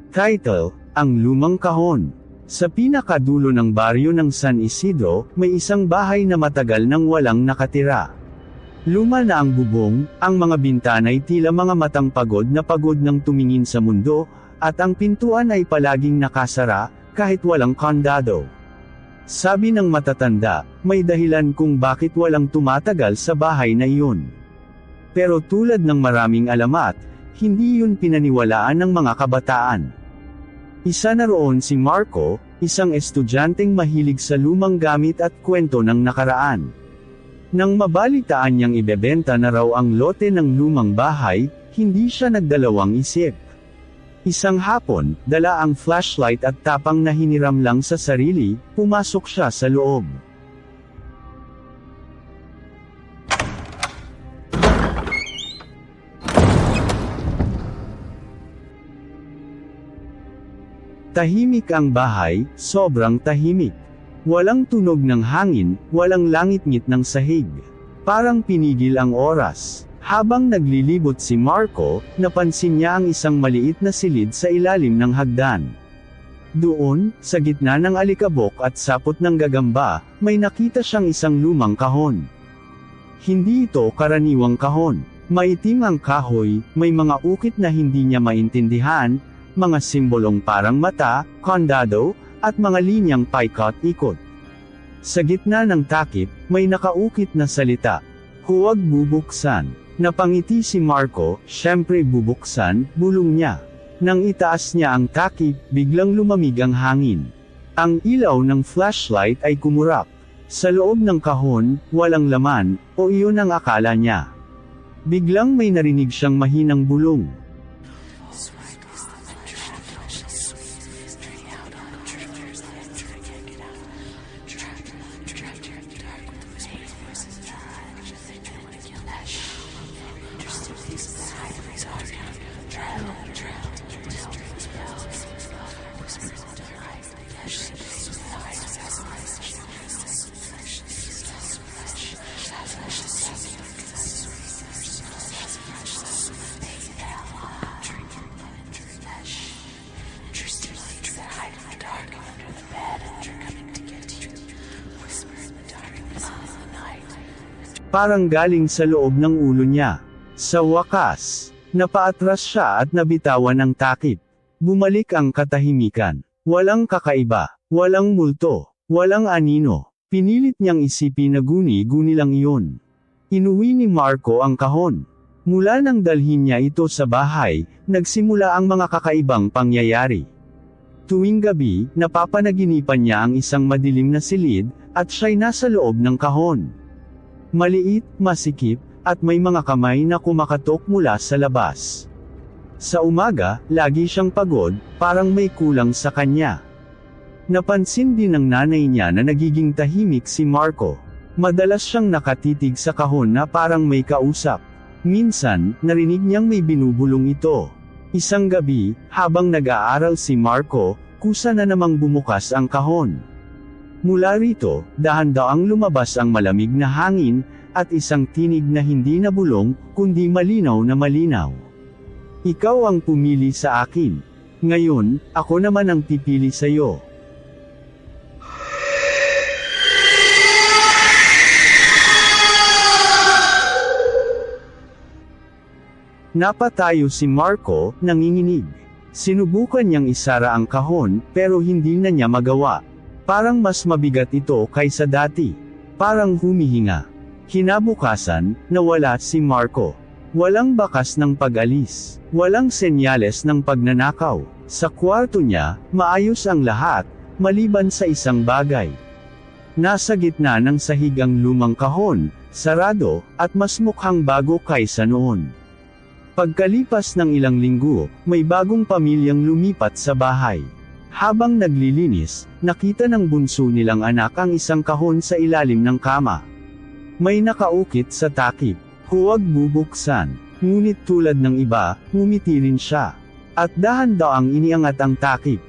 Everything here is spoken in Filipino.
Title, Ang Lumang Kahon. Sa pinakadulo ng baryo ng San Isidro, may isang bahay na matagal nang walang nakatira. Luma na ang bubong, ang mga bintana'y tila mga matang pagod nang tumingin sa mundo, at ang pintuan ay palaging nakasara, kahit walang kandado. Sabi ng matatanda, may dahilan kung bakit walang tumatagal sa bahay na iyon. Pero tulad ng maraming alamat, hindi yun pinaniwalaan ng mga kabataan. Isa na roon si Marco, isang estudyanteng mahilig sa lumang gamit at kwento ng nakaraan. Nang mabalitaan niyang ibebenta na raw ang lote ng lumang bahay, hindi siya nagdalawang isip. Isang hapon, dala ang flashlight at tapang na hiniram lang sa sarili, pumasok siya sa loob. Tahimik ang bahay, sobrang tahimik. Walang tunog ng hangin, walang langit-ngit ng sahig. Parang pinigil ang oras. Habang naglilibot si Marco, napansin niya ang isang maliit na silid sa ilalim ng hagdan. Doon, sa gitna ng alikabok at sapot ng gagamba, may nakita siyang isang lumang kahon. Hindi ito karaniwang kahon. Maitim ang kahoy, may mga ukit na hindi niya maintindihan, mga simbolong parang mata, kandado, at mga linyang paikot-ikot. Sa gitna ng takip, may nakaukit na salita. Huwag bubuksan. Napangiti si Marco, syempre bubuksan, bulong niya. Nang itaas niya ang takip, biglang lumamig ang hangin. Ang ilaw ng flashlight ay kumurap. Sa loob ng kahon, walang laman, o iyon ang akala niya. Biglang may narinig siyang mahinang bulong. Parang galing sa loob ng ulo niya. Sa wakas, napaatras siya at nabitawan ang takip. Bumalik ang katahimikan. Walang kakaiba, walang multo, walang anino. Pinilit niyang isipin na guni-guni lang iyon. Inuwi ni Marco ang kahon. Mula nang dalhin niya ito sa bahay, nagsimula ang mga kakaibang pangyayari. Tuwing gabi, napapanaginipan niya ang isang madilim na silid, at siya'y nasa loob ng kahon. Maliit, masikip, at may mga kamay na kumakatok mula sa labas. Sa umaga, lagi siyang pagod, parang may kulang sa kanya. Napansin din ng nanay niya na nagiging tahimik si Marco. Madalas siyang nakatitig sa kahon na parang may kausap. Minsan, narinig niyang may binubulong ito. Isang gabi, habang nag-aaral si Marco, kusa na namang bumukas ang kahon. Mula rito, dahan-daang lumabas ang malamig na hangin, at isang tinig na hindi nabulong, kundi malinaw na malinaw. Ikaw ang pumili sa akin. Ngayon, ako naman ang pipili sa iyo. Napatayo si Marco, nanginginig. Sinubukan niyang isara ang kahon, pero hindi na niya magawa. Parang mas mabigat ito kaysa dati. Parang humihinga. Kinabukasan, nawala si Marco. Walang bakas ng pag-alis. Walang senyales ng pagnanakaw. Sa kwarto niya, maayos ang lahat, maliban sa isang bagay. Nasa gitna ng sahig ang lumang kahon, sarado, at mas mukhang bago kaysa noon. Pagkalipas ng ilang linggo, may bagong pamilyang lumipat sa bahay. Habang naglilinis, nakita ng bunso nilang anak ang isang kahon sa ilalim ng kama. May nakaukit sa takip. Huwag bubuksan. Ngunit tulad ng iba, ngumiti rin siya. At dahan-daang iniangat ang takip.